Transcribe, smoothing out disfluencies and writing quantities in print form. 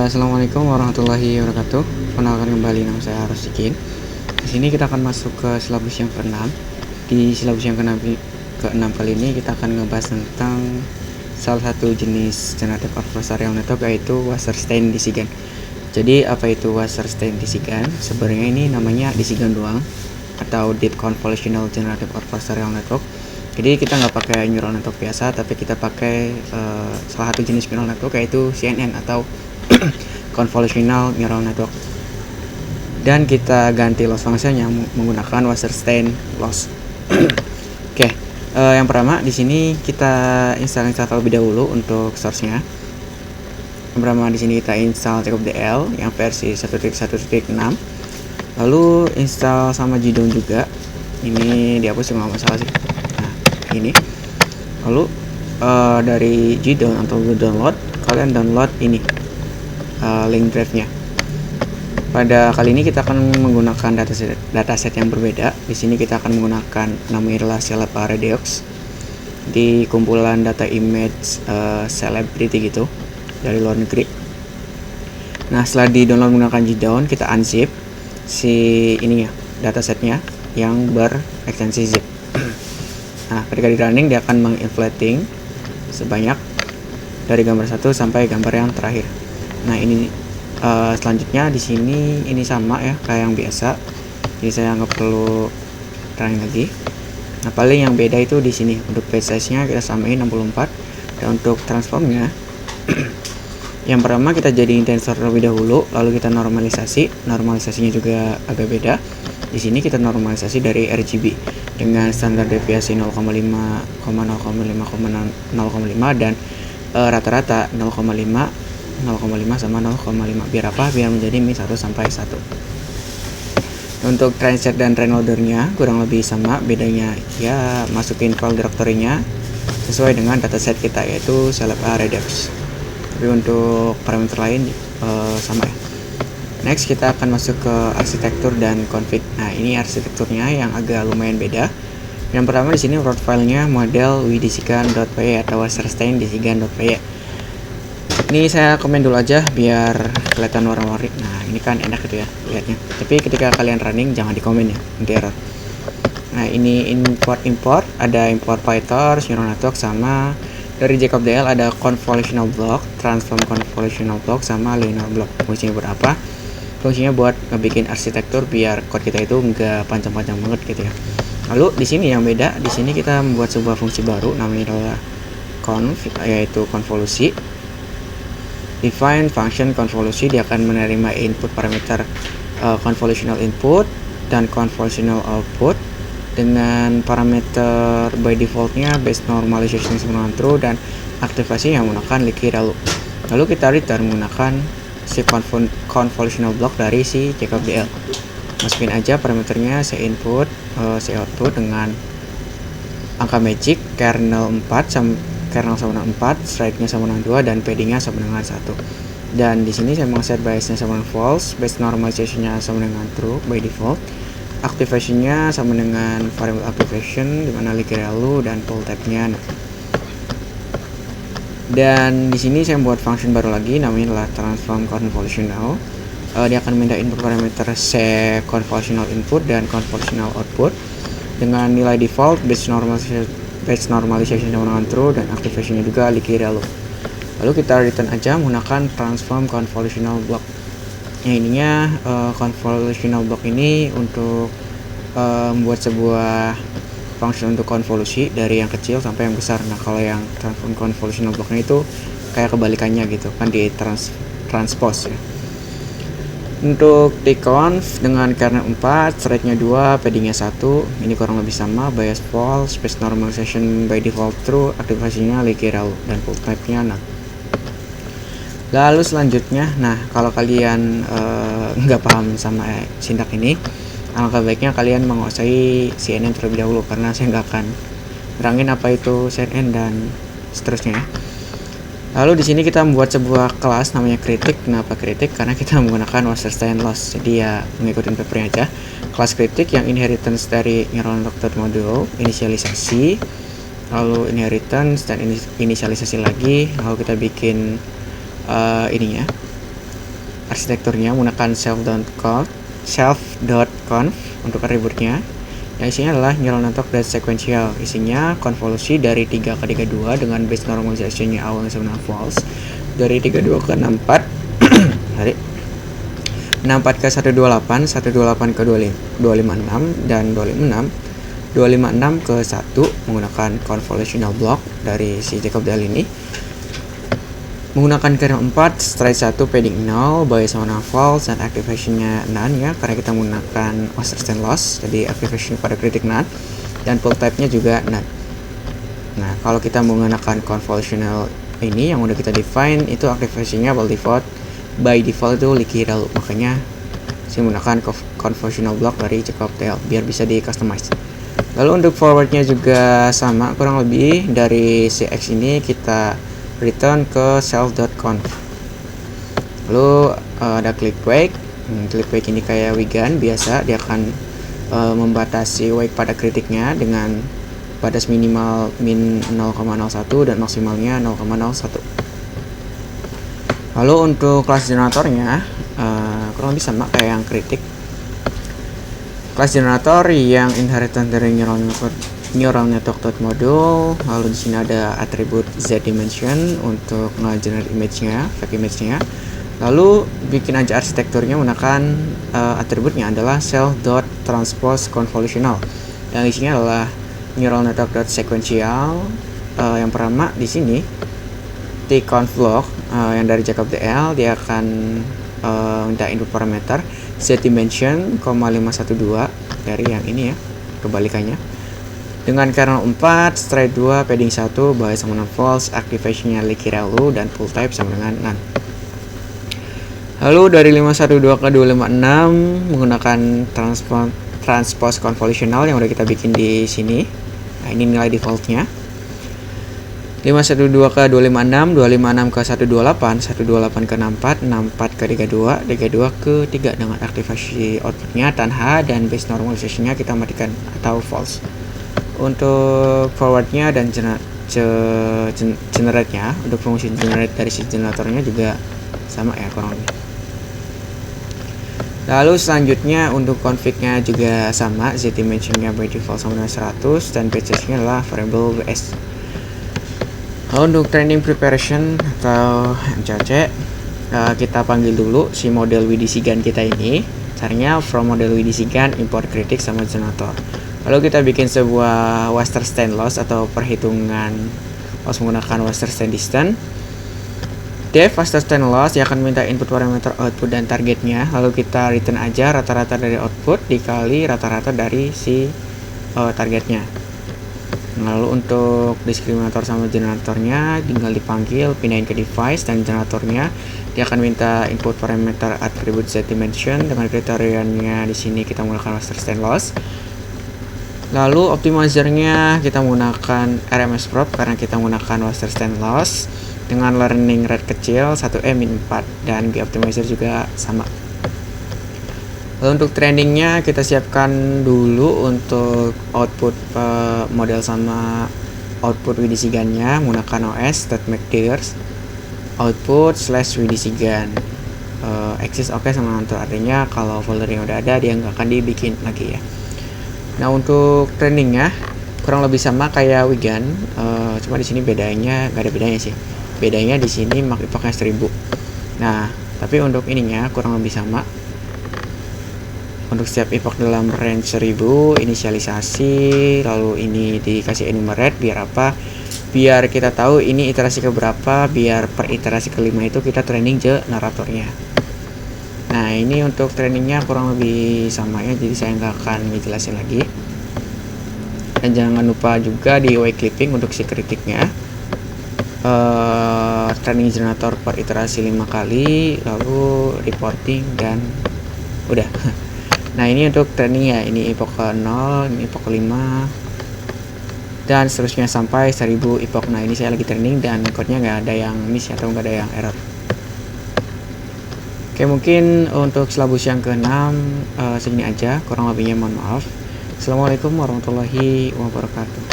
Assalamualaikum warahmatullahi wabarakatuh. Perkenalkan kembali, nama saya Rosikin. Di sini kita akan masuk ke silabus yang ke-6. Di silabus yang ke-6 kali ini kita akan ngebahas tentang salah satu jenis generative adversarial network, yaitu Wasserstein Disigan. Jadi apa itu Wasserstein Disigan? Sebenarnya ini namanya Disigan doang, atau Deep Convolutional Generative Adversarial Network. Jadi kita nggak pakai neural network biasa, tapi kita pakai salah satu jenis neural network, yaitu CNN atau Convolutional Neural Network. Dan kita ganti loss function yang menggunakan Wasserstein loss. Oke, yang pertama di sini kita install terlebih dahulu untuk source-nya. Yang pertama di sini kita install JCOBDL yang versi 1.1.6. Lalu install sama JDown juga. Ini dihapus nggak masalah sih. Nah, ini. Lalu dari JDown atau download, kalian download ini link drive-nya. Pada kali ini kita akan menggunakan dataset yang berbeda. Di sini kita akan menggunakan namanya adalah Celeb Redox di kumpulan data image celebrity gitu dari luar negeri. Nah, setelah di download menggunakan JDown, kita unzip si ininya, datasetnya yang berekstensi zip. Nah, ketika di running dia akan menginflating sebanyak dari gambar 1 sampai gambar yang terakhir. Nah, ini selanjutnya di sini ini sama ya kayak yang biasa. Jadi saya nggak perlu running lagi. Nah, paling yang beda itu di sini untuk page size-nya kita samain 64, dan untuk transformnya yang pertama kita jadiin tensor terlebih dahulu, lalu kita normalisasi. Normalisasinya juga agak beda. Di sini kita normalisasi dari RGB dengan standar deviasi 0,5, 0,5 dan rata-rata 0,5 sama 0,5. Biar apa? Biar menjadi min 1 sampai 1. Untuk transit dan reloadernya kurang lebih sama, bedanya ya masukin file directory-nya sesuai dengan dataset kita, yaitu Celeb Redox. Tapi untuk parameter lain sama ya. Next kita akan masuk ke arsitektur dan config. Nah, ini arsitekturnya yang agak lumayan beda. Yang pertama di sini root filenya model wdisigan.py atau Wasserstein Disigan.py. Ini saya komen dulu aja biar kelihatan warna-warni. Nah, ini kan enak gitu ya lihatnya. Tapi ketika kalian running jangan dikomen ya, nanti error. Nah, ini import, ada import PyTorch, neural network, sama dari JCOBDL ada convolutional block, transform convolutional block, sama linear block. Fungsinya buat apa? Fungsinya buat ngebikin arsitektur biar code kita itu nggak panjang-panjang banget gitu ya. Lalu di sini yang beda, di sini kita membuat sebuah fungsi baru namanya adalah conv, yaitu konvolusi. Define function konvolusi, dia akan menerima input parameter convolutional input dan convolutional output dengan parameter by defaultnya base normalization sama true, dan aktivasi yang menggunakan liquid lalu kita return menggunakan si convolutional block dari si JCOBDL. Masukin aja parameternya si input, si output dengan angka magic, kernel 4 sama kernel sama dengan 4, strike-nya sama dengan 2, dan padding-nya sama dengan 1. Dan di sini saya mau set bias-nya sama dengan false, base normalization-nya sama dengan true by default. Activation-nya sama dengan variable activation, dimana liquid value dan pull type-nya. Dan di sini saya buat function baru lagi namanya adalah transform convolutional. Dia akan minta input parameter set convolutional input dan convolutional output dengan nilai default base normalization sama dengan true, dan activation-nya juga liquid value. Lalu kita return aja menggunakan transform convolutional block. Ininya convolutional block ini untuk membuat sebuah function untuk konvolusi dari yang kecil sampai yang besar. Nah, kalau yang transform convolutional blocknya itu kayak kebalikannya gitu kan, di transpose ya. Untuk tconv dengan kernel 4, strike-nya 2, padding-nya 1, ini kurang lebih sama, bias false, space normalization by default true, aktivasinya liquid value, dan pull type-nya null. Lalu selanjutnya, nah kalau kalian nggak paham sama sintak ini, alangkah baiknya kalian menguasai CNN terlebih dahulu, karena saya nggak akan nerangin apa itu CNN dan seterusnya. Lalu di sini kita membuat sebuah kelas namanya kritik. Kenapa kritik? Karena kita menggunakan Wasserstein loss. Jadi ya mengikuti papernya aja. Kelas kritik yang inheritance dari neural network module, inisialisasi, lalu inheritance dan inisialisasi lagi, lalu kita bikin ininya arsitekturnya menggunakan self.conf untuk atributnya. Yang isinya adalah neural network dan sequential. Isinya konvolusi dari 3 ke 32 dengan base normalization-nya awalnya sebenarnya false. Dari 32 ke 64 hari 64 ke 128, 128 ke 256 dan 256 ke 1 menggunakan convolutional block dari si Jacob Dell ini. Menggunakan kernel 4, stride 1 padding 0, bias sama false, dan activation-nya none ya, karena kita menggunakan Wasserstein loss, jadi activation pada kritik none, dan pull type-nya juga none. Nah, kalau kita menggunakan convolutional ini yang udah kita define, itu activation-nya by default itu leaky relu, makanya saya menggunakan convolutional block dari Jacob Dell biar bisa di customize. Lalu untuk forward-nya juga sama, kurang lebih dari CX ini kita return ke self.conf. Lalu ada click wake. Click wake ini kayak Wigan biasa, dia akan membatasi wake pada kritiknya dengan batas minimal min 0,01 dan maksimalnya 0,01. Lalu untuk kelas generatornya kurang lebih sama kayak yang kritik. Kelas generator yang inheritan dari neural network module. Lalu di sini ada atribut z dimension untuk nge-generate image-nya, fake image-nya. Lalu bikin aja arsitekturnya menggunakan atributnya adalah self.transpose convolutional. Yang isinya adalah neural network.sequential. Yang pertama di sini tconf block yang dari Jacob Dell, dia akan minta input parameter z dimension, 512 dari yang ini ya, kebalikannya. Dengan kernel 4, stride 2, padding 1, bias sama dengan false, activation-nya leaky relu, dan pull type sama dengan none. Lalu dari 512 ke 256 menggunakan transpose convolutional yang udah kita bikin di sini. Nah, ini nilai defaultnya. 512 ke 256, 256 ke 128, 128 ke 64, 64 ke 32, 32 ke 3 dengan aktivasi outputnya tanha dan base normalization-nya kita matikan atau false. Untuk forwardnya dan generate-nya, untuk fungsi generate dari si generatornya juga sama ya kurang lebih. Lalu selanjutnya untuk config-nya juga sama, z dimension-nya by default sama dengan 100 dan batches-nya adalah variable bs. Untuk training preparation atau MCC, kita panggil dulu si model WDC GAN kita ini. Caranya from model WDC GAN import kritik sama generator. Lalu kita bikin sebuah Wasserstein loss atau perhitungan loss menggunakan Wasserstein distance. Def Wasserstein loss dia akan minta input parameter output dan targetnya. Lalu kita return aja rata-rata dari output dikali rata-rata dari si targetnya. Lalu untuk diskriminator sama generatornya tinggal dipanggil, pindahin ke device, dan generatornya dia akan minta input parameter attribute z dimension dengan kriterianya di sini kita menggunakan Wasserstein loss. Lalu optimizernya kita menggunakan RMS prop karena kita menggunakan Wasserstein loss dengan learning rate kecil 1e-4 dan g-optimizer juga sama. Lalu untuk trainingnya kita siapkan dulu untuk output model sama output WDC GAN-nya menggunakan OS .McDears output /WDC GAN access oke sama nanti, artinya kalau folder yang udah ada dia nggak akan dibikin lagi ya. Nah untuk trainingnya kurang lebih sama kayak Wigan, cuma di sini bedanya nggak ada bedanya sih. Bedanya di sini mak epochnya 1000. Nah tapi untuk ininya kurang lebih sama. Untuk setiap epoch dalam range 1000 inisialisasi, lalu ini dikasih enumerate biar apa? Biar kita tahu ini iterasi keberapa, biar per iterasi kelima itu kita training generatornya. Nah ini untuk trainingnya kurang lebih sama ya, jadi saya nggak akan ngejelasin lagi. Dan jangan lupa juga di wake clipping untuk si kritiknya. Training generator per iterasi 5 kali, lalu reporting dan udah. Nah ini untuk training ya, ini epoch ke 0, ini epoch ke 5 dan seterusnya sampai 1000 epoch. Nah ini saya lagi training dan code-nya nggak ada yang miss atau nggak ada yang error. Oke, mungkin untuk syllabus yang ke-6 segini aja, kurang lebihnya mohon maaf. Assalamualaikum warahmatullahi wabarakatuh.